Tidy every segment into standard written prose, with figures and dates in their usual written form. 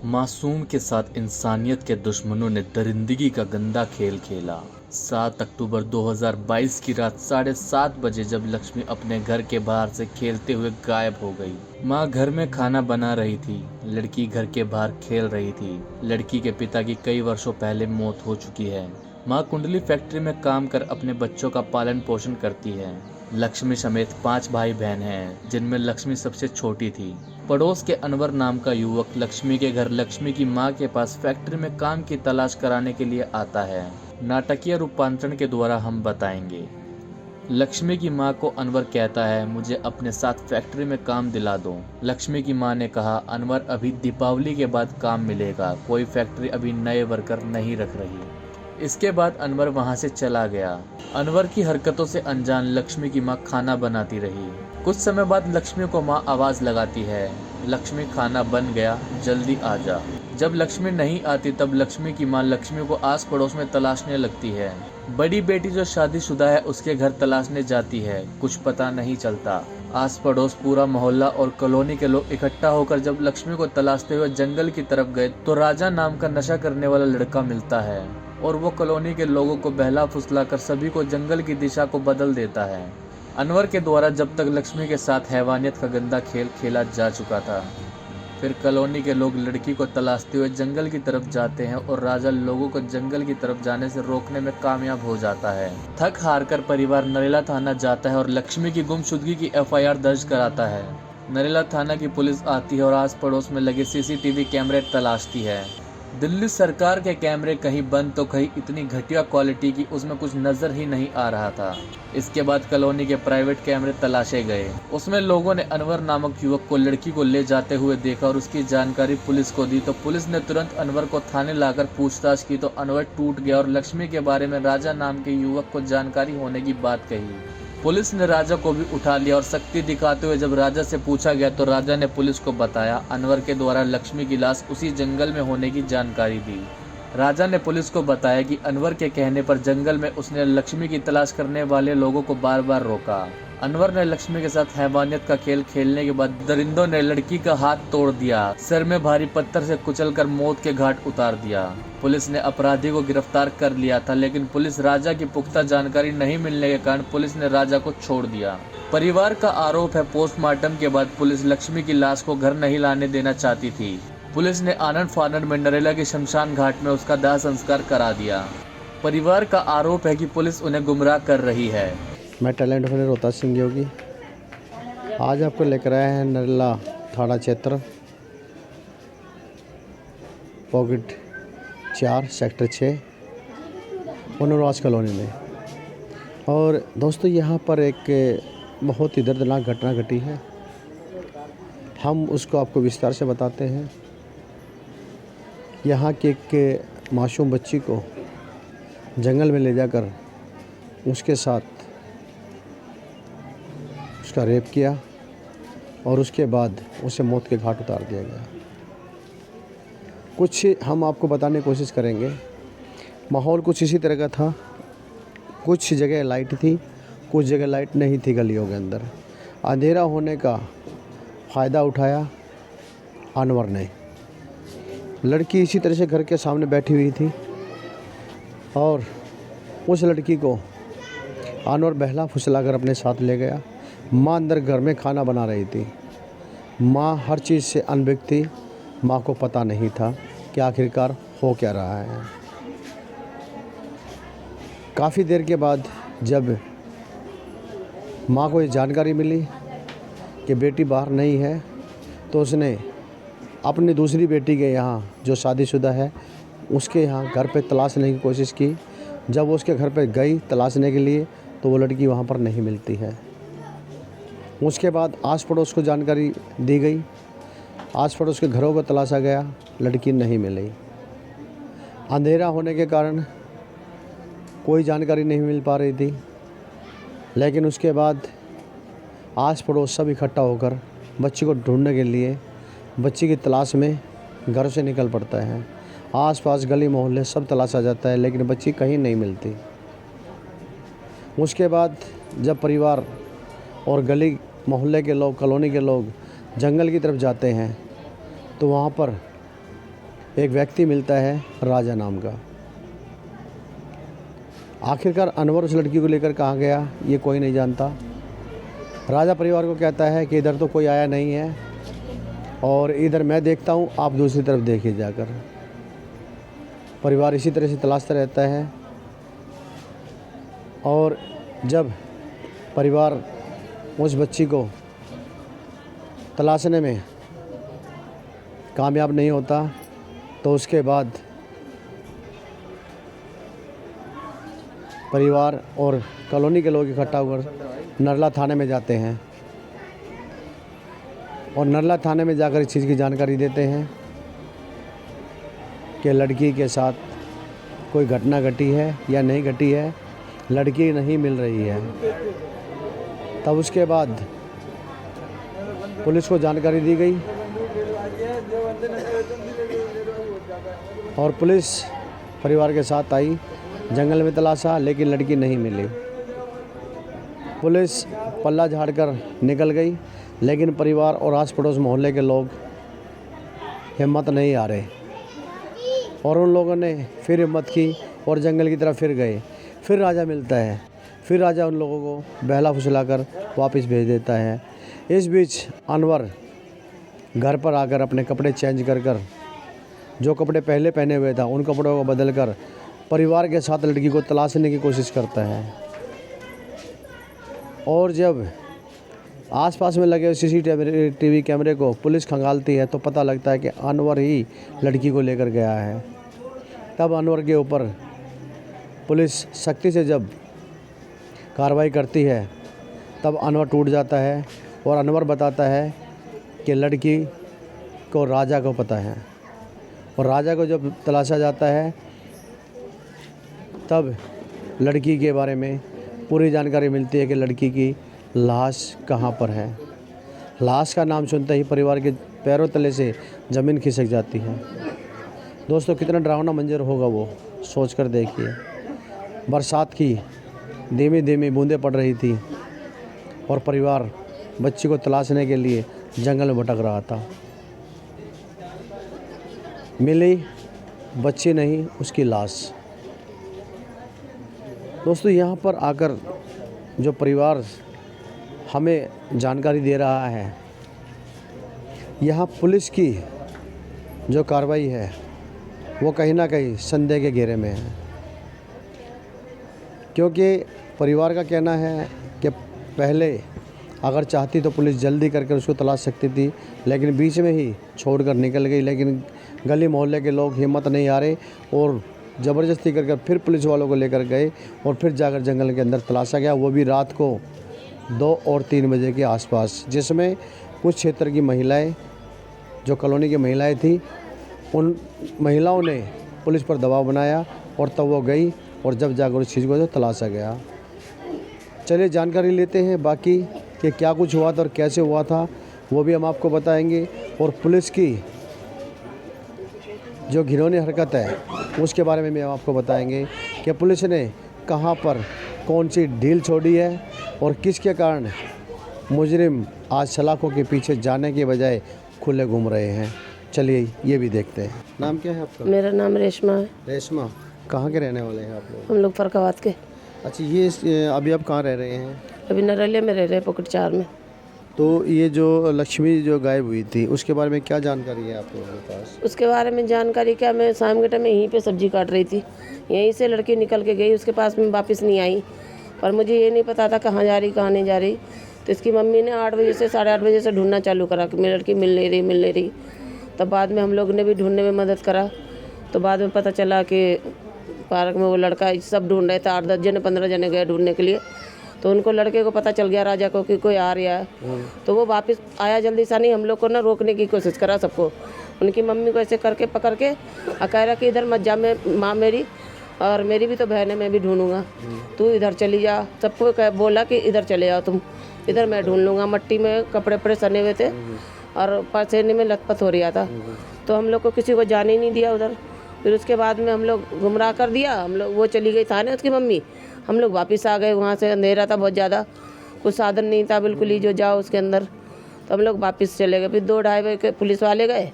मासूम के साथ इंसानियत के दुश्मनों ने दरिंदगी का गंदा खेल खेला। 7 अक्टूबर 2022 की रात 7:30 बजे जब लक्ष्मी अपने घर के बाहर से खेलते हुए गायब हो गई। माँ घर में खाना बना रही थी, लड़की घर के बाहर खेल रही थी। लड़की के पिता की कई वर्षों पहले मौत हो चुकी है। माँ कुंडली फैक्ट्री में काम कर अपने बच्चों का पालन पोषण करती है। लक्ष्मी समेत 5 भाई बहन हैं, जिनमें लक्ष्मी सबसे छोटी थी। पड़ोस के अनवर नाम का युवक लक्ष्मी के घर लक्ष्मी की मां के पास फैक्ट्री में काम की तलाश कराने के लिए आता है। नाटकीय रूपांतरण के द्वारा हम बताएंगे। लक्ष्मी की मां को अनवर कहता है, मुझे अपने साथ फैक्ट्री में काम दिला दो। लक्ष्मी की मां ने कहा, अनवर अभी दीपावली के बाद काम मिलेगा, कोई फैक्ट्री अभी नए वर्कर नहीं रख रही। इसके बाद अनवर वहां से चला गया। अनवर की हरकतों से अनजान लक्ष्मी की मां खाना बनाती रही। कुछ समय बाद लक्ष्मी को मां आवाज लगाती है, लक्ष्मी खाना बन गया, जल्दी आ जा। जब लक्ष्मी नहीं आती तब लक्ष्मी की मां लक्ष्मी को आस पड़ोस में तलाशने लगती है। बड़ी बेटी जो शादीशुदा है उसके घर तलाशने जाती है, कुछ पता नहीं चलता। आस पड़ोस पूरा मोहल्ला और कॉलोनी के लोग इकट्ठा होकर जब लक्ष्मी को तलाशते हुए जंगल की तरफ गए तो राजा नाम का नशा करने वाला लड़का मिलता है और वो कॉलोनी के लोगों को बहला फुसलाकर सभी को जंगल की दिशा को बदल देता है। अनवर के द्वारा जब तक लक्ष्मी के साथ हैवानियत का गंदा खेल खेला जा चुका था, फिर कॉलोनी के लोग लड़की को तलाशते हुए जंगल की तरफ जाते हैं और राजा लोगों को जंगल की तरफ जाने से रोकने में कामयाब हो जाता है। थक हार कर परिवार नरेला थाना जाता है और लक्ष्मी की गुमशुदगी की एफआईआर दर्ज कराता है। नरेला थाना की पुलिस आती है और आस पड़ोस में लगे सीसीटीवी कैमरे तलाशती है। दिल्ली सरकार के कैमरे कहीं बंद तो कहीं इतनी घटिया क्वालिटी की उसमें कुछ नजर ही नहीं आ रहा था। इसके बाद कॉलोनी के प्राइवेट कैमरे तलाशे गए। उसमें लोगों ने अनवर नामक युवक को लड़की को ले जाते हुए देखा और उसकी जानकारी पुलिस को दी तो पुलिस ने तुरंत अनवर को थाने लाकर पूछताछ की तो अनवर टूट गया और लक्ष्मी के बारे में राजा नाम के युवक को जानकारी होने की बात कही। पुलिस ने राजा को भी उठा लिया और सख्ती दिखाते हुए जब राजा से पूछा गया तो राजा ने पुलिस को बताया अनवर के द्वारा लक्ष्मी की लाश उसी जंगल में होने की जानकारी दी। राजा ने पुलिस को बताया कि अनवर के कहने पर जंगल में उसने लक्ष्मी की तलाश करने वाले लोगों को बार बार रोका। अनवर ने लक्ष्मी के साथ हैवानियत का खेल खेलने के बाद दरिंदों ने लड़की का हाथ तोड़ दिया, सिर में भारी पत्थर से कुचलकर मौत के घाट उतार दिया। पुलिस ने अपराधी को गिरफ्तार कर लिया था, लेकिन पुलिस राजा की पुख्ता जानकारी नहीं मिलने के कारण पुलिस ने राजा को छोड़ दिया। परिवार का आरोप है पोस्टमार्टम के बाद पुलिस लक्ष्मी की लाश को घर नहीं लाने देना चाहती थी। पुलिस ने आनंद फानंद में नरेला के शमशान घाट में उसका दाह संस्कार करा दिया। परिवार का आरोप है कि पुलिस उन्हें गुमराह कर रही है। मैं टैलेंट फिल्म रोहतास सिंह योगी आज आपको लेकर आए हैं नरेला थाना क्षेत्र पॉकेट 4 सेक्टर 6 पुनर्वास कॉलोनी में। और दोस्तों यहाँ पर एक बहुत ही दर्दनाक घटना घटी है, हम उसको आपको विस्तार से बताते हैं। यहाँ के एक मासूम बच्ची को जंगल में ले जाकर उसके साथ उसका रेप किया और उसके बाद उसे मौत के घाट उतार दिया गया। कुछ हम आपको बताने की कोशिश करेंगे। माहौल कुछ इसी तरह का था, कुछ जगह लाइट थी, कुछ जगह लाइट नहीं थी। गलियों के अंदर अंधेरा होने का फ़ायदा उठाया अनवर ने। लड़की इसी तरह से घर के सामने बैठी हुई थी और उस लड़की को अनवर बहला फुसला कर अपने साथ ले गया। माँ अंदर घर में खाना बना रही थी। माँ हर चीज़ से अनभिज्ञ थी। माँ को पता नहीं था कि आखिरकार हो क्या रहा है। काफ़ी देर के बाद जब माँ को ये जानकारी मिली कि बेटी बाहर नहीं है तो उसने अपनी दूसरी बेटी के यहाँ जो शादीशुदा है उसके यहाँ घर पे तलाशने की कोशिश की। जब वो उसके घर पे गई तलाशने के लिए तो वो लड़की वहाँ पर नहीं मिलती है। उसके बाद आस पड़ोस को जानकारी दी गई, आस पड़ोस के घरों को तलाशा गया, लड़की नहीं मिली। अंधेरा होने के कारण कोई जानकारी नहीं मिल पा रही थी, लेकिन उसके बाद आस पड़ोस सब इकट्ठा होकर बच्ची को ढूंढने के लिए बच्ची की तलाश में घर से निकल पड़ता है। आसपास गली मोहल्ले सब तलाशा जाता है, लेकिन बच्ची कहीं नहीं मिलती। उसके बाद जब परिवार और गली मोहल्ले के लोग, कॉलोनी के लोग जंगल की तरफ जाते हैं तो वहाँ पर एक व्यक्ति मिलता है राजा नाम का। आखिरकार अनवर उस लड़की को लेकर कहाँ गया ये कोई नहीं जानता। राजा परिवार को कहता है कि इधर तो कोई आया नहीं है और इधर मैं देखता हूँ, आप दूसरी तरफ देखिए जाकर। परिवार इसी तरह से तलाशता रहता है और जब परिवार उस बच्ची को तलाशने में कामयाब नहीं होता तो उसके बाद परिवार और कॉलोनी के लोग इकट्ठा होकर नरला थाने में जाते हैं और नरला थाने में जाकर इस चीज़ की जानकारी देते हैं कि लड़की के साथ कोई घटना घटी है या नहीं घटी है, लड़की नहीं मिल रही है। तब उसके बाद पुलिस को जानकारी दी गई और पुलिस परिवार के साथ आई, जंगल में तलाशा लेकिन लड़की नहीं मिली। पुलिस पल्ला झाड़कर निकल गई लेकिन परिवार और आस पड़ोस मोहल्ले के लोग हिम्मत नहीं आ रहे और उन लोगों ने फिर हिम्मत की और जंगल की तरफ फिर गए। फिर राजा मिलता है, फिर राजा उन लोगों को बहला फुसलाकर वापस भेज देता है। इस बीच अनवर घर पर आकर अपने कपड़े चेंज कर जो कपड़े पहले पहने हुए था उन कपड़ों को बदलकर परिवार के साथ लड़की को तलाशने की कोशिश करता है। और जब आसपास में लगे सीसीटीवी कैमरे को पुलिस खंगालती है तो पता लगता है कि अनवर ही लड़की को लेकर गया है। तब अनवर के ऊपर पुलिस सख्ती से जब कार्रवाई करती है तब अनवर टूट जाता है और अनवर बताता है कि लड़की को राजा को पता है। और राजा को जब तलाशा जाता है तब लड़की के बारे में पूरी जानकारी मिलती है कि लड़की की लाश कहाँ पर है। लाश का नाम सुनते ही परिवार के पैरों तले से ज़मीन खिसक जाती है। दोस्तों कितना डरावना मंजर होगा वो सोच कर देखिए। बरसात की धीमी धीमी बूंदें पड़ रही थी और परिवार बच्ची को तलाशने के लिए जंगल में भटक रहा था। मिली बच्ची नहीं, उसकी लाश। दोस्तों यहाँ पर आकर जो परिवार हमें जानकारी दे रहा है, यहाँ पुलिस की जो कार्रवाई है वो कहीं ना कहीं संदेह के घेरे में है, क्योंकि परिवार का कहना है कि पहले अगर चाहती तो पुलिस जल्दी करके उसको तलाश सकती थी, लेकिन बीच में ही छोड़कर निकल गई। लेकिन गली मोहल्ले के लोग हिम्मत नहीं आ रहे और ज़बरदस्ती कर फिर पुलिस वालों को लेकर गए और फिर जाकर जंगल के अंदर तलाशा गया, वो भी रात को 2 और 3 बजे के आसपास, जिसमें कुछ क्षेत्र की महिलाएं, जो कॉलोनी की महिलाएं थी, उन महिलाओं ने पुलिस पर दबाव बनाया और तब वो गई और जब जाकर उस चीज़ को तलाशा गया। चलिए जानकारी लेते हैं बाकी कि क्या कुछ हुआ था और कैसे हुआ था, वो भी हम आपको बताएंगे। और पुलिस की जो घिनौनी हरकत है उसके बारे में भी हम आपको बताएंगे कि पुलिस ने कहाँ पर कौन सी ढील छोड़ी है और किसके कारण मुजरिम आज सलाखों के पीछे जाने के बजाय खुले घूम रहे हैं। चलिए ये भी देखते हैं। नाम क्या है आपका? मेरा नाम रेशमा है। रेशमा, कहाँ के रहने वाले हैं आप लोग? हम लोग फरकाबाद के। अच्छा, ये अभी आप कहाँ रह रहे हैं? अभी नरेले में रह रहे हैं, पॉकेट 4 में। तो ये जो लक्ष्मी जो गायब हुई थी उसके बारे में क्या जानकारी है आप लोगों के पास? उसके बारे में जानकारी क्या, मैं शाम के टाइम में यहीं पे सब्जी काट रही थी, यहीं से लड़की निकल के गई, उसके पास में वापस नहीं आई। पर मुझे ये नहीं पता था कहाँ जा रही कहाँ नहीं जा रही। तो इसकी मम्मी ने 8 बजे से 8:30 बजे से ढूंढना चालू करा कि मेरी लड़की मिल नहीं रही। तब बाद में हम लोग ने भी ढूंढने में मदद करा। तो बाद में पता चला कि पार्क में वो लड़का सब ढूंढ रहे थे, 8-10 जने 15 जने गए ढूंढने के लिए। तो उनको लड़के को पता चल गया राजा को कि कोई आ रहा है। तो वो वापस आया जल्दी सा नहीं, हम लोग को ना रोकने की कोशिश करा सबको। उनकी मम्मी को ऐसे करके पकड़ के कह रहा कि इधर मत जा, मैं माँ मेरी और मेरी भी तो बहन है, मैं भी ढूंढूंगा, तू इधर चली जा। सबको बोला कि इधर चले जाओ तुम, इधर मैं ढूंढ लूँगा। मट्टी में कपड़े वपड़े सने हुए थे और पसीने में लथपथ हो रहा था। तो हम लोग को किसी को जाने ही नहीं दिया उधर। फिर उसके बाद में हम लोग गुमराह कर दिया। हम लोग, वो चली गई थाने उसकी मम्मी, हम लोग वापस आ गए। वहाँ से अंधेरा था बहुत ज़्यादा, कुछ साधन नहीं था बिल्कुल ही जो जाओ उसके अंदर। तो हम लोग वापस चले गए। फिर 2-2:30 बजे के पुलिस वाले गए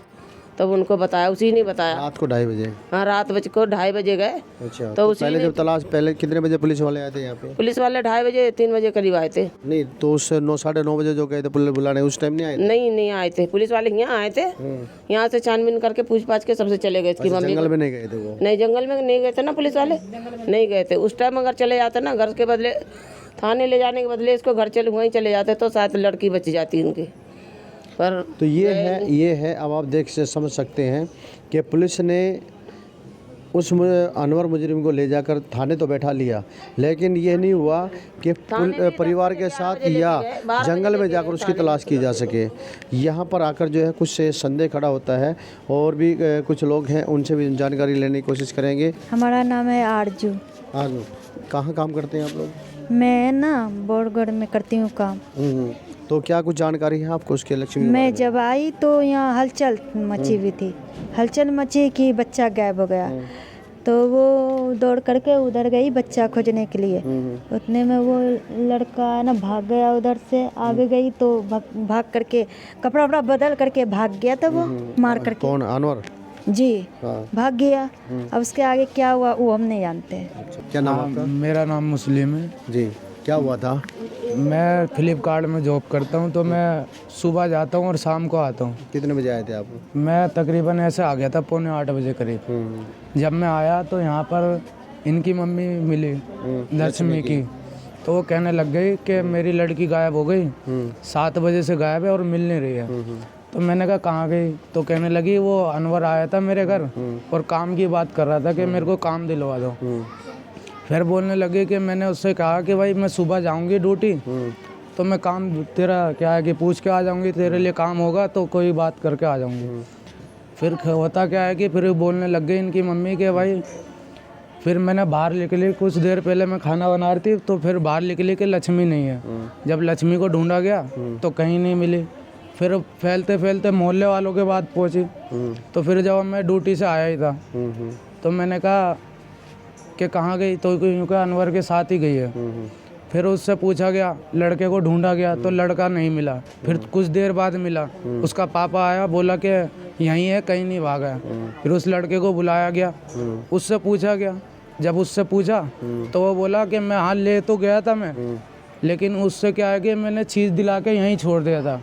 तब उनको बताया, उसी ने बताया। रात को 2:30 बजे? हाँ, रात बज को 2:30 बजे गए। अच्छा, तो तो उसी पहले ने- जब तलाश, पहले कितने बजे पुलिस वाले आए थे यहाँ पे? पुलिस वाले 2:30 बजे 3 बजे करीब आए थे। नहीं, तो उस 9, 9:30 बजे जो गए थे पुलिस बुलाने, उस टाइम नहीं आए थे? नहीं आए थे, पुलिस वाले यहाँ आए थे। यहाँ से छानबीन करके पूछ पाछ के सबसे चले गए इसकी अच्छा, मम्मी। जंगल में नहीं गए थे वो? नहीं, जंगल में नहीं गए थे ना पुलिस वाले, नहीं गए थे उस टाइम। अगर चले जाते ना घर के बदले, थाने ले जाने के बदले इसको घर चले वहीं चले जाते तो शायद लड़की बच जाती उनकी। पर तो ये है अब आप देख से समझ सकते हैं कि पुलिस ने उस अनवर मुजरिम को ले जाकर थाने तो बैठा लिया, लेकिन ये नहीं हुआ कि परिवार के साथ या जंगल में जाकर उसकी तलाश की जा सके। यहाँ पर आकर जो है कुछ से संदेह खड़ा होता है, और भी कुछ लोग हैं, उनसे भी जानकारी लेने की कोशिश करेंगे। हमारा नाम है आरजू। आरजू, कहाँ काम करते हैं आप लोग? मैं ना बोरगढ़ में करती हूँ काम। तो क्या कुछ जानकारी है आपको उसके लक्ष्मी? मैं जब आई तो यहाँ हलचल मची हुई थी, हलचल मची कि बच्चा गायब हो गया। तो वो दौड़ करके उधर गई बच्चा खोजने के लिए। उतने में वो लड़का ना भाग गया, उधर से आगे गई तो भाग करके कपड़ा वपड़ा बदल करके भाग गया था वो, मार करके। कौन? अनवर जी, हाँ। भाग गया। अब उसके आगे क्या हुआ वो हम नहीं जानते। क्या नाम आपका? मेरा नाम मुस्लिम है जी, क्या हुआ था? मैं फ्लिपकार्ट में जॉब करता हूँ, तो मैं सुबह जाता हूँ और शाम को आता हूँ। कितने बजे आए थे आप? मैं तकरीबन ऐसे आ गया था 7:45 बजे करीब। जब मैं आया तो यहाँ पर इनकी मम्मी मिली लक्ष्मी की, तो वो कहने लग गई कि मेरी लड़की गायब हो गई, 7 बजे से गायब है और मिल नहीं रही है। तो मैंने कहा कहाँ गई? तो कहने लगी वो अनवर आया था मेरे घर और काम की बात कर रहा था कि मेरे को काम दिलवा दो। फिर बोलने लगे कि मैंने उससे कहा कि भाई मैं सुबह जाऊंगी ड्यूटी, तो मैं काम तेरा क्या है कि पूछ के आ जाऊंगी, तेरे लिए काम होगा तो कोई बात करके आ जाऊंगी। फिर होता क्या है कि फिर बोलने लग गई इनकी मम्मी के भाई, फिर मैंने बाहर निकली, कुछ देर पहले मैं खाना बना रही थी तो फिर बाहर निकली कि लक्ष्मी नहीं है। जब लक्ष्मी को ढूंढा गया तो कहीं नहीं मिली। फिर फैलते फैलते मोहल्ले वालों के बाद पहुंची। तो फिर जब मैं ड्यूटी से आया ही था तो मैंने कहा कि कहाँ गई, तो यूँ कहा अनवर के साथ ही गई है। फिर उससे पूछा गया, लड़के को ढूंढा गया तो लड़का नहीं मिला। फिर कुछ देर बाद मिला, उसका पापा आया, बोला कि यहीं है, कहीं नहीं भागा है। फिर उस लड़के को बुलाया गया, उससे पूछा गया। जब उससे पूछा तो वो बोला कि मैं हाँ ले तो गया था मैं, लेकिन उससे क्या है कि मैंने चीज़ दिला के यहीं छोड़ दिया था।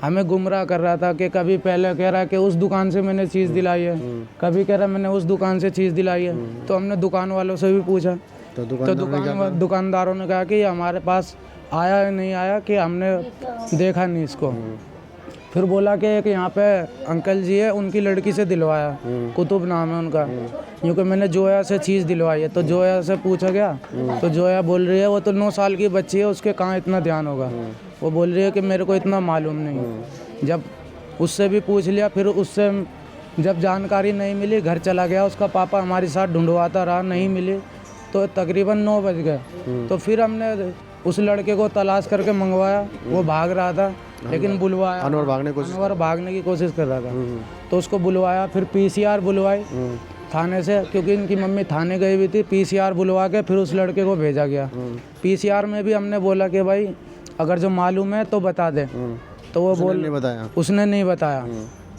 हमें गुमराह कर रहा था कि कभी पहले कह रहा है कि उस दुकान से मैंने चीज़ दिलाई है, कभी कह रहा मैंने उस दुकान से चीज़ दिलाई है। तो हमने दुकान वालों से भी पूछा तो दुकानदारों ने कहा कि हमारे पास आया है, नहीं आया कि हमने देखा नहीं इसको। फिर बोला कि एक यहाँ पे अंकल जी है, उनकी लड़की से दिलवाया, कुतुब नाम है उनका, क्योंकि मैंने जोया से चीज़ दिलवाई है। तो जोया से पूछा गया तो जोया बोल रही है वो तो 9 साल की बच्ची है, उसके कहाँ इतना ध्यान होगा। वो बोल रही है कि मेरे को इतना मालूम नहीं। जब उससे भी पूछ लिया, फिर उससे जब जानकारी नहीं मिली, घर चला गया। उसका पापा हमारे साथ ढूंढवाता रहा, नहीं मिली तो तकरीबन 9 बज गए। तो फिर हमने उस लड़के को तलाश करके मंगवाया, वो भाग रहा था लेकिन बुलवाया। अनवर भागने की कोशिश कर रहा था तो उसको बुलवाया। फिर पीसीआर बुलवाई थाने से, क्योंकि इनकी मम्मी थाने गई हुई थी। पीसीआर बुलवा के फिर उस लड़के को भेजा गया। पीसीआर में भी हमने बोला कि भाई अगर जो मालूम है तो बता दे, तो वो उसने नहीं बताया।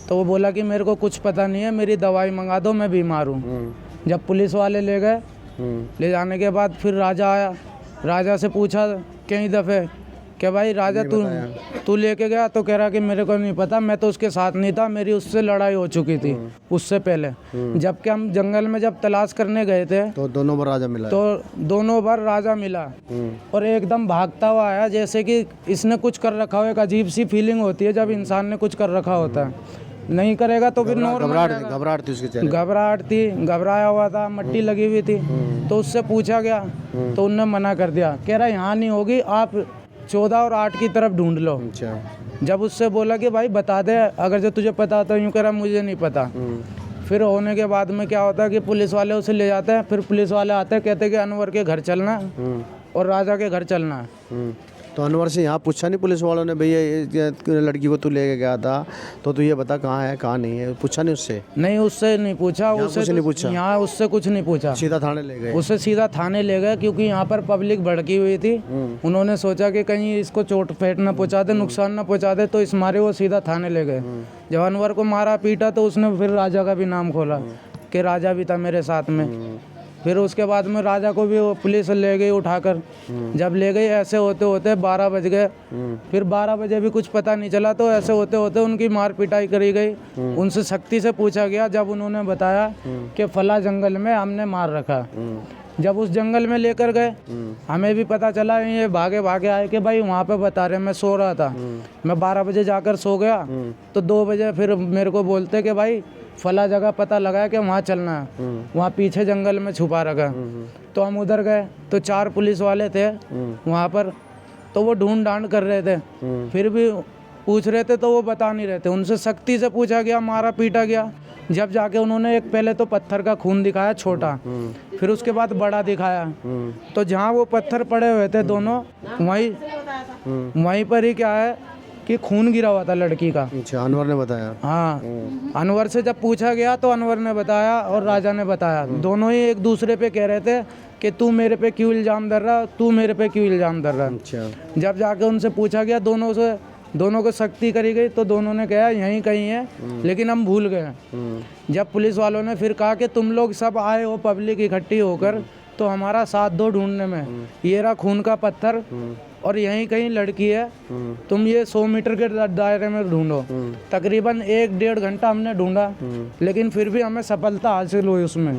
तो वो बोला कि मेरे को कुछ पता नहीं है, मेरी दवाई मंगा दो, मैं बीमार हूँ। जब पुलिस वाले ले गए, ले जाने के बाद फिर राजा आया। राजा से पूछा कई दफ़े कि भाई राजा तू लेके गया, तो कह रहा कि मेरे को नहीं पता, मैं तो उसके साथ नहीं था, मेरी उससे लड़ाई हो चुकी थी उससे पहले। जबकि हम जंगल में जब तलाश करने गए थे तो दोनों बार राजा मिला और एकदम भागता हुआ आया, जैसे कि इसने कुछ कर रखा हो। एक अजीब सी फीलिंग होती है जब इंसान ने कुछ कर रखा होता है। नहीं करेगा तो फिर घबराहट थी उसके चेहरे, घबराहट थी, घबराया हुआ था, मट्टी लगी हुई थी। तो उससे पूछा गया तो उनने मना कर दिया, कह रहा यहाँ नहीं होगी, आप 14 और 8 की तरफ ढूंढ लो। जब उससे बोला कि भाई बता दे अगर जो तुझे पता होता, यूँ कह रहा मुझे नहीं पता। फिर होने के बाद में क्या होता है कि पुलिस वाले उसे ले जाते हैं। फिर पुलिस वाले आते हैं, कहते हैं कि अनवर के घर चलना है और राजा के घर चलना है। तो अनवर से यहाँ पूछा नहीं पुलिस वालों ने, भैया ये लड़की को तू लेके गया था तो तू ये बता कहाँ है कहाँ नहीं है, पूछा नहीं उससे? नहीं, उससे नहीं पूछा, उससे कुछ नहीं पूछा? यहाँ उससे कुछ नहीं पूछा, सीधा थाने ले गए? उससे सीधा थाने ले गए, क्योंकि यहाँ पर पब्लिक भड़की हुई थी। उन्होंने सोचा कि कहीं इसको चोट फेट न पहुँचा दे, नुकसान न पहुँचा दे, तो इस मारे वो सीधा थाने ले गए। जब अनवर को मारा पीटा तो उसने फिर राजा का भी नाम खोला कि राजा भी था मेरे साथ में। फिर उसके बाद में राजा को भी वो पुलिस ले गई उठाकर। जब ले गई ऐसे होते होते 12 बज गए। फिर 12 बजे भी कुछ पता नहीं चला, तो ऐसे होते होते उनकी मार पिटाई करी गई। उनसे सख्ती से पूछा गया, जब उन्होंने बताया कि फला जंगल में हमने मार रखा। जब उस जंगल में लेकर गए, हमें भी पता चला, ये भागे भागे आए कि भाई वहाँ पे बता रहे, मैं सो रहा था, मैं 12 बजे जाकर सो गया, तो 2 बजे फिर मेरे को बोलते कि भाई फला जगह पता लगा कि वहाँ चलना है, वहाँ पीछे जंगल में छुपा रखा। तो हम उधर गए तो 4 पुलिस वाले थे वहाँ पर, तो वो ढूंढ डांड कर रहे थे, फिर भी पूछ रहे थे तो वो बता नहीं रहे थे। उनसे सख्ती से पूछा गया, मारा पीटा गया। जब जाके उन्होंने एक पहले तो पत्थर का खून दिखाया छोटा, फिर उसके बाद बड़ा दिखाया। तो जहाँ वो पत्थर पड़े हुए थे दोनों, वहीं पर ही क्या है कि खून गिरा हुआ था लड़की का। अच्छा, अनवर ने बताया? हाँ, अनवर से जब पूछा गया तो अनवर ने बताया और राजा ने बताया। दोनों ही एक दूसरे पे कह रहे थे कि तू मेरे पे क्यों इल्ज़ाम धर रहा, तू मेरे पे क्यों इल्ज़ाम धर रहा। अच्छा। जब जाके उनसे पूछा गया, दोनों को सख्ती करी गई, तो दोनों ने कहा यहीं कहीं है, लेकिन हम भूल गए। जब पुलिस वालों ने फिर कहा कि तुम लोग सब आए हो पब्लिक इकट्ठी होकर, तो हमारा साथ दो ढूंढने में, ये रहा खून का पत्थर और यहीं कहीं लड़की है, तुम ये 100 मीटर के दायरे में ढूंढो। तकरीबन 1-1.5 घंटा हमने ढूंढा, लेकिन फिर भी हमें सफलता हासिल हुई उसमें।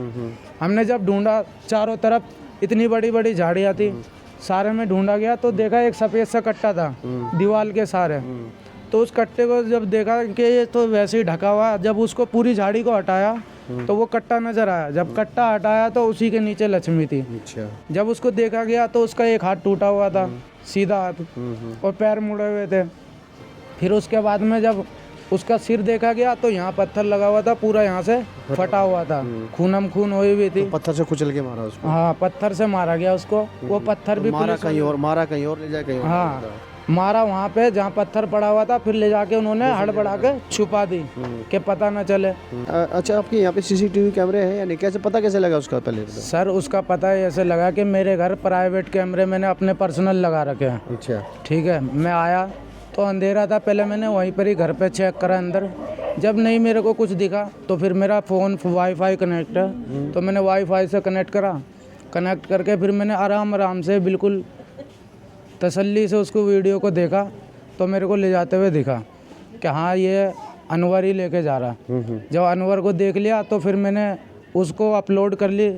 हमने जब ढूंढा, चारों तरफ इतनी बड़ी बड़ी झाड़ियाँ थी, सारे में ढूंढा गया तो देखा एक सफ़ेद सा कट्टा था दीवार के सारे। तो उस कट्टे को जब देखा कि ये तो वैसे ही ढका हुआ, जब उसको पूरी झाड़ी को हटाया तो वो कट्टा नजर आया। जब कट्टा हटाया तो उसी के नीचे लक्ष्मी थी। अच्छा। जब उसको देखा गया तो उसका एक हाथ टूटा हुआ था, सीधा हाथ, और पैर मुड़े हुए थे। फिर उसके बाद में जब उसका सिर देखा गया तो यहाँ पत्थर लगा हुआ था, पूरा यहाँ से फटा हुआ था, खूनम खून हुई हुई थी। तो पत्थर से कुचल के मारा उसको? हाँ, पत्थर से मारा गया उसको। वो पत्थर भी मारा कहीं और ले जाए कहीं और? हाँ, मारा वहाँ पे जहाँ पत्थर पड़ा हुआ था, फिर ले जाके उन्होंने हड़बड़ा के छुपा दी कि पता न चले। अच्छा, आपके यहाँ पे CCTV कैमरे हैं या नहीं? कैसे पता कैसे लगा उसका? पहले सर, उसका पता ऐसे लगा कि मेरे घर प्राइवेट कैमरे मैंने अपने पर्सनल लगा रखे हैं। अच्छा। ठीक है, मैं आया तो अंधेरा था, पहले मैंने वहीं पर ही घर पे चेक करा अंदर। जब नहीं मेरे को कुछ दिखा तो फिर मेरा फ़ोन वाईफाई कनेक्ट है, तो मैंने वाईफाई से कनेक्ट करा। कनेक्ट करके फिर मैंने आराम से बिल्कुल तसल्ली से उसको वीडियो को देखा, तो मेरे को ले जाते हुए दिखा कि हाँ, ये अनवर ही लेके जा रहा। जब अनवर को देख लिया तो फिर मैंने उसको अपलोड कर ली,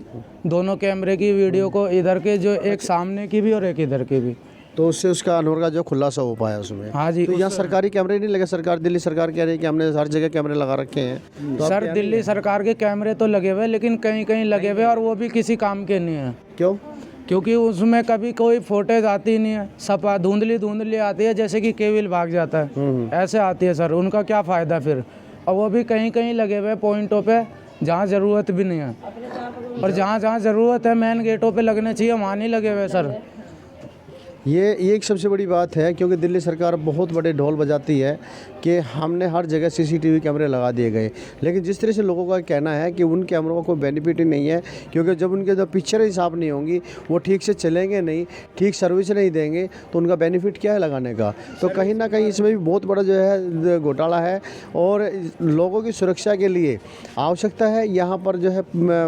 दोनों कैमरे की वीडियो को, इधर के जो एक सामने की भी और एक इधर की भी। तो उससे उसका अनवर का जो खुलासा हो पाया उसमें? हाँ जी। तो यहाँ सरकारी कैमरे नहीं लगे? सरकार, दिल्ली सरकार कह रही है कि हमने हर जगह कैमरे लगा रखे हैं। तो सर, दिल्ली सरकार के कैमरे तो लगे हुए, लेकिन कहीं कहीं लगे हुए और वो भी किसी काम के नहीं है। क्यों? क्योंकि उसमें कभी कोई फुटेज आती नहीं है, सपा धुंधली आती है, जैसे कि केबल भाग जाता है, ऐसे आती है सर। उनका क्या फ़ायदा फिर? और वो भी कहीं कहीं लगे हुए पॉइंटों पे जहाँ ज़रूरत भी नहीं है, और जहाँ ज़रूरत है मेन गेटों पे लगने चाहिए, वहाँ नहीं लगे हुए सर। ये एक सबसे बड़ी बात है, क्योंकि दिल्ली सरकार बहुत बड़े ढोल बजाती है कि हमने हर जगह CCTV कैमरे लगा दिए गए, लेकिन जिस तरह से लोगों का कहना है कि उन कैमरों का कोई बेनिफिट ही नहीं है, क्योंकि जब उनके जो पिक्चर ही साफ नहीं होंगी, वो ठीक से चलेंगे नहीं, ठीक सर्विस नहीं देंगे, तो उनका बेनिफिट क्या है लगाने का? तो कहीं ना कहीं इसमें भी बहुत बड़ा जो है घोटाला है, और लोगों की सुरक्षा के लिए आवश्यकता है यहाँ पर जो है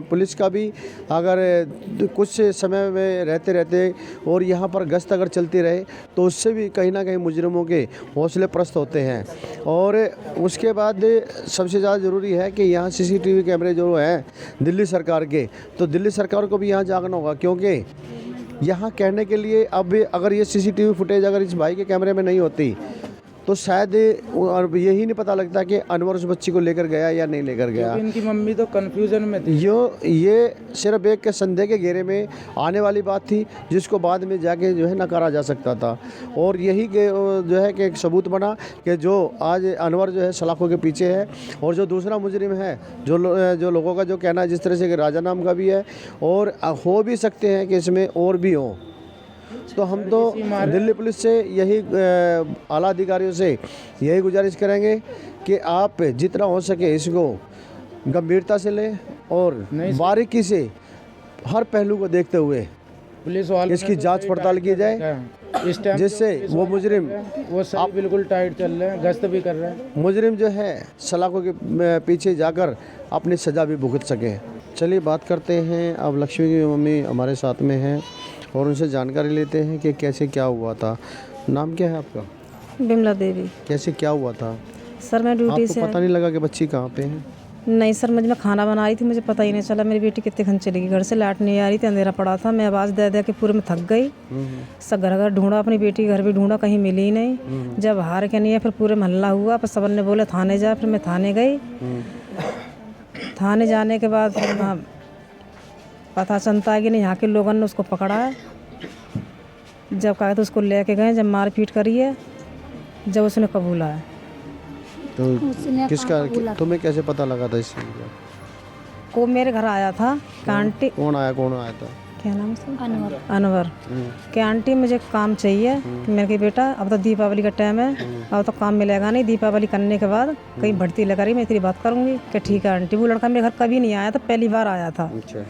पुलिस का भी, अगर कुछ समय में रहते और यहाँ पर गश्त अगर चलती रहे तो उससे भी कहीं ना कहीं मुजरिमों के हौसले प्रस्त होते हैं। और उसके बाद सबसे ज़्यादा ज़रूरी है कि यहाँ CCTV कैमरे जो हैं दिल्ली सरकार के, तो दिल्ली सरकार को भी यहाँ जागना होगा, क्योंकि यहाँ कहने के लिए अब अगर ये CCTV फुटेज अगर इस भाई के कैमरे में नहीं होती तो शायद और यही नहीं पता लगता कि अनवर उस बच्ची को लेकर गया या नहीं लेकर गया। इनकी मम्मी तो कन्फ्यूज़न में थी। ये सिर्फ एक के संदेह के घेरे में आने वाली बात थी, जिसको बाद में जाके जो है नकारा जा सकता था, और यही के जो है कि एक सबूत बना कि जो आज अनवर जो है सलाखों के पीछे है, और जो दूसरा मुजरिम है, जो लोगों का जो कहना है जिस तरह से कि राजा नाम का भी है, और हो भी सकते हैं कि इसमें और भी हों, तो हम तो दिल्ली पुलिस से यही आला अधिकारियों से यही गुजारिश करेंगे कि आप जितना हो सके इसको गंभीरता से लें और बारीकी से हर पहलू को देखते हुए पुलिस वाले इसकी जांच पड़ताल की जाए, इस टाइम जिससे वो मुजरिम वो सही बिल्कुल टाइट चल रहे हैं, गश्त भी कर रहे हैं। मुजरिम जो है सलाखों के पीछे जाकर अपनी सज़ा भी भुगत सके। चलिए बात करते हैं, अब लक्ष्मी की मम्मी हमारे साथ में हैं और उनसे जानकारी लेते हैं कि कैसे क्या हुआ था। नाम क्या है आपका? बिमला देवी। कैसे क्या हुआ था? सर मैं ड्यूटी आपको से पता नहीं लगा कि बच्ची कहाँ पे है? नहीं सर, मैं खाना बना रही थी, मुझे पता ही नहीं चला मेरी बेटी कितने खन चली गई। घर से लाइट नहीं आ रही थी, अंधेरा पड़ा था, मैं आवाज़ दे दे के पूरे में थक गई। सब घर घर ढूंढा, अपनी बेटी घर भी ढूंढा, कहीं मिली ही नहीं। जब हार के नहीं है फिर पूरे मोहल्ला हुआ, फिर सबन ने बोले थाने जा, फिर मैं थाने गई। थाने जाने के बाद फिर वहाँ पता चलता है कि नहीं, यहाँ के लोगों ने उसको पकड़ा है। जब कहा तो उसको लेके गए, जब मारपीट करी है, जब उसने कबूला है। तो किसका, तुम्हें कैसे पता लगा था इस चीज़ का? को मेरे घर आया था कि आंटी, कौन आया था? क्या नाम है? अनवर। कि आंटी मुझे काम चाहिए। मेरे की बेटा अब तो दीपावली का टाइम है, अब तो काम मिलेगा नहीं, दीपावली करने के बाद कहीं भर्ती लगा रही, मैं तेरी बात करूँगी। कि ठीक है आंटी। वो लड़का मेरे घर कभी नहीं आया था, पहली बार आया था। अच्छा।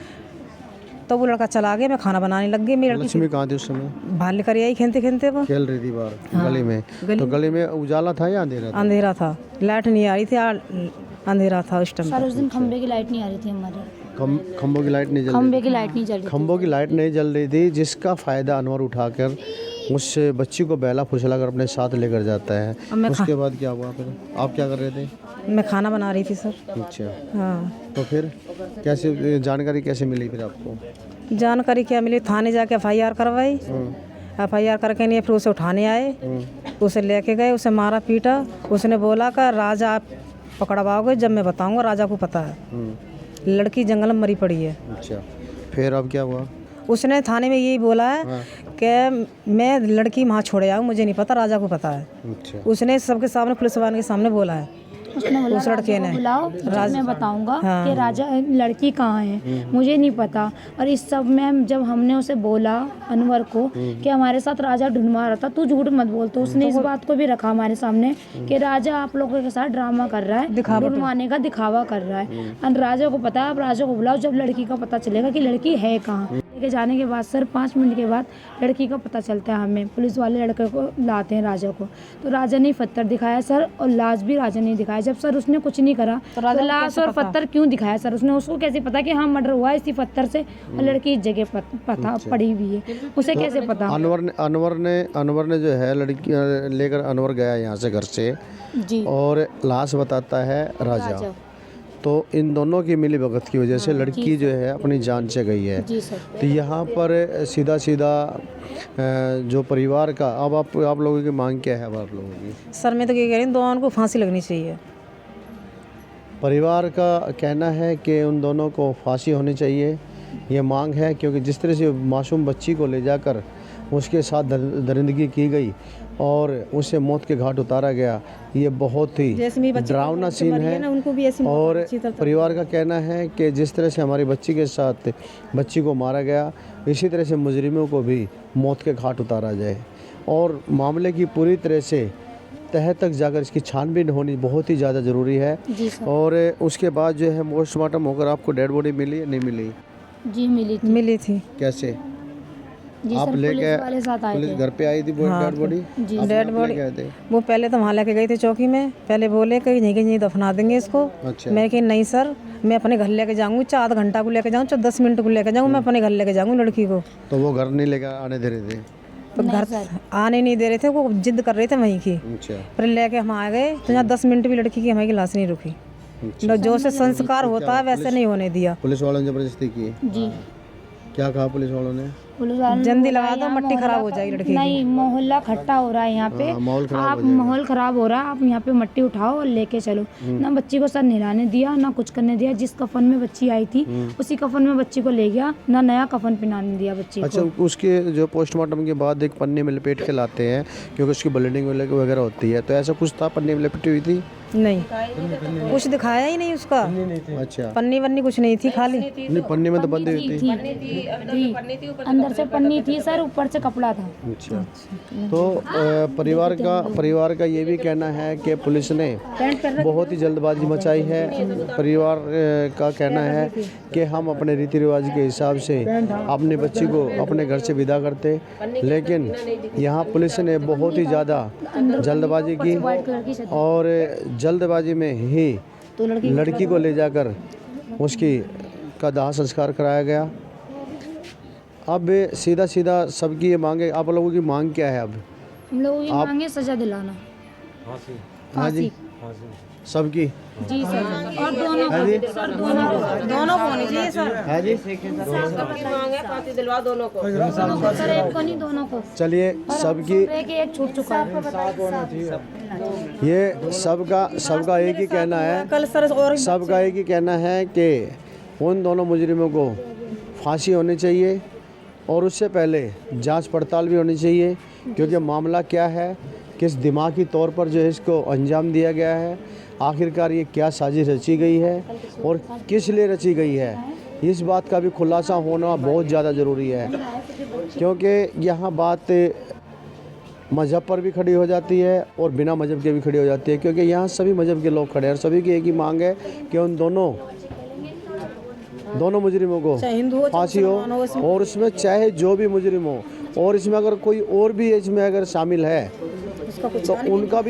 तो वो लड़का चला गया, मैं खाना बनाने लग गई। मेरी लक्ष्मी कहाँ थी उस समय? बाहर लेकर आई, खेलते खेलते वो खेल रही थी बाहर गली में। तो गली में उजाला था या अंधेरा था? अंधेरा था, लाइट नहीं आ रही थी, अंधेरा था उस टाइम। सर उस दिन खंबे की लाइट नहीं आ रही थी हमारे। खंभों की लाइट नहीं जल खंबे की लाइट नहीं जल रही। खंभों की लाइट नहीं जल रही थी, जिसका फ़ायदा अनवर उठाकर उस बच्ची को बहला फुसलाकर अपने साथ लेकर जाता है। उसके बाद क्या हुआ फिर? आप क्या कर रहे थे? मैं खाना बना रही थी सर। अच्छा। हाँ। तो फिर कैसे जानकारी कैसे मिली फिर आपको? जानकारी क्या मिली, थाने जाके FIR करवाई। FIR करके नहीं, फिर उसे उठाने आए, उसे लेके गए, उसे मारा पीटा। उसने बोला कि राजा आप पकड़वाओगे जब मैं बताऊंगा, राजा को पता है। लड़की जंगल में मरी पड़ी है। अच्छा। फिर अब क्या हुआ? उसने थाने में यही बोला है कि मैं लड़की वहाँ छोड़ आऊँ, मुझे नहीं पता, राजा को पता है। अच्छा। उसने सबके सामने, पुलिस वालों के सामने बोला है। उसने बोला उस लड़के ने बुलाओ, मैं बताऊंगा कि राजा लड़की कहाँ है, मुझे नहीं पता। और इस सब में जब हमने उसे बोला अनवर को कि हमारे साथ राजा ढूंढवा रहा था, तू झूठ मत बोल, तो उसने इस बात को भी रखा हमारे सामने कि राजा आप लोगों के साथ ड्रामा कर रहा है, ढूंढवाने का दिखावा कर रहा है। और राजा को पता है, आप राजा को बुलाओ, जब लड़की का पता चलेगा कि लड़की है कहाँ। लेके जाने के बाद सर 5 मिनट के बाद लड़की का पता चलता है हमें। पुलिस वाले लड़के को लाते हैं राजा को, तो राजा ने पत्थर दिखाया सर, और लाश भी राजा ने दिखाया। जब सर उसने कुछ नहीं करा तो लाश और पत्थर क्यों दिखाया सर? उसने उसको कैसे पता कि हाँ मर्डर हुआ है इसी पत्थर से, और लड़की इस जगह पता पड़ी हुई है, उसे कैसे पता? अनवर ने जो है लड़की लेकर अनवर गया यहाँ से घर से जी, और लाश बताता है राजा। तो इन दोनों की मिली भगत की वजह से लड़की जो है अपनी जान से गई है। जी सर। तो यहाँ पर सीधा जो परिवार का, अब आप लोगों की मांग क्या है? अब आप लोगों की? सर मैं तो ये कह रही हूँ, दोनों को फांसी लगनी चाहिए। परिवार का कहना है कि उन दोनों को फांसी होनी चाहिए, ये मांग है। क्योंकि जिस तरह से मासूम बच्ची को ले जाकर उसके साथ दरिंदगी की गई और उसे मौत के घाट उतारा गया, ये बहुत ही डरावना सीन है। और परिवार का कहना है कि जिस तरह से हमारी बच्ची के साथ बच्ची को मारा गया, इसी तरह से मुजरिमों को भी मौत के घाट उतारा जाए और मामले की पूरी तरह से तह तक जाकर इसकी छानबीन होनी बहुत ही ज़्यादा ज़रूरी है। और उसके बाद जो है पोस्टमार्टम होकर आपको डेड बॉडी मिली या नहीं मिली? जी मिली थी। कैसे? जी आप सर, लेके पुलिस वाले साथ आए पुलिस थे। घर पे आई थी डेड बॉडी? जी डेड बॉडी वो पहले तो वहाँ लेके गई थी चौकी में, पहले बोले कि नहीं दफना देंगे इसको। अच्छा। मैं कही नहीं सर, मैं अपने घर लेके जाऊँगी, चाहे आधा घंटा को लेके जाऊँ, चाहे 10 मिनट को लेके जाऊँ, मैं अपने घर लेके जाऊँगी लड़की को। तो वो घर नहीं लेकर आने दे रहे थे? तो घर आने नहीं दे रहे थे, वो जिद कर रहे थे वहीं की। अच्छा। फिर लेके हम आ गए तो यहाँ 10 मिनट भी लड़की की हमारी लाश नहीं रुकी। जो से संस्कार होता है वैसे नहीं होने दिया। पुलिस वालों ने जबरदस्ती की? जी। क्या कहा पुलिस वालों ने? पुलिस वालों ने जल्दी बोला लगा दो, यहाँ मट्टी खराब हो जाएगी लड़की की। नहीं, मोहल्ला खट्टा हो रहा है यहाँ पे, माहौल खराब आप माहौल खराब हो रहा है, आप यहाँ पे मट्टी उठाओ और लेके चलो। ना बच्ची को सर नहलाने दिया, ना कुछ करने दिया। जिस कफन में बच्ची आई थी उसी कफन में बच्ची को ले गया, ना नया कफन पहनाने दिया बच्ची अच्छा। को। उसके जो पोस्टमार्टम के बाद एक पन्नी में लपेट के लाते हैं क्योंकि उसकी ब्लीडिंग वगैरह होती है, तो ऐसा कुछ था? पन्नी में लपेटी हुई थी? नहीं, कुछ दिखाया ही नहीं उसका। अच्छा, पन्नी वन्नी कुछ नहीं थी, खाली नहीं पन्नी में तो बंदी हुई थी। थी अंदर से पन्नी थी सर, ऊपर से कपड़ा था। अच्छा, तो परिवार का ये भी कहना है कि पुलिस ने बहुत ही जल्दबाजी मचाई है। परिवार का कहना है कि हम अपने रीति रिवाज के हिसाब से अपने बच्ची को अपने घर से विदा करते, लेकिन यहाँ पुलिस ने बहुत ही ज़्यादा जल्दबाजी की और जल्दबाजी में ही लड़की को ले जाकर उसकी का दाह संस्कार कराया गया। अब सीधा सबकी ये मांगे, आप लोगों की मांग क्या है? अब हम लोगों की मांगे सजा दिलाना, हाँ जी, सबकी जी सर, और दोनों को, सर दोनों को होनी चाहिए सर। हाँ जी, फांसी दिलवा दोनों को सर, एक को नहीं दोनों को। चलिए सबकी, एक छूट चुका है। ये सबका एक ही कहना है, कल सर और सबका एक ही कहना है कि उन दोनों मुजरिमों को फांसी होनी चाहिए और उससे पहले जांच पड़ताल भी होनी चाहिए, क्योंकि मामला क्या है, किस दिमागी तौर पर जो है इसको अंजाम दिया गया है, आखिरकार ये क्या साजिश रची गई है और किस लिए रची गई है, इस बात का भी खुलासा होना बहुत ज़्यादा ज़रूरी है। क्योंकि यहाँ बात मज़हब पर भी खड़ी हो जाती है और बिना मज़हब के भी खड़ी हो जाती है, क्योंकि यहाँ सभी मज़हब के लोग खड़े हैं और सभी की एक ही मांग है कि उन दोनों मुजरिमों को फांसी हो, और उसमें चाहे जो भी मुजरिम हो, और इसमें अगर कोई और भी इसमें अगर शामिल है तो उनका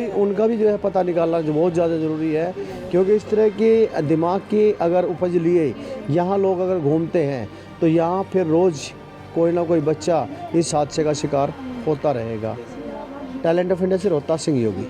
भी जो है पता निकालना जो बहुत ज़्यादा ज़रूरी है। क्योंकि इस तरह की दिमाग की अगर उपज लिए यहाँ लोग अगर घूमते हैं तो यहाँ फिर रोज़ कोई ना कोई बच्चा इस हादसे का शिकार होता रहेगा। टैलेंट ऑफ इंडिया से रोहतास सिंह योगी।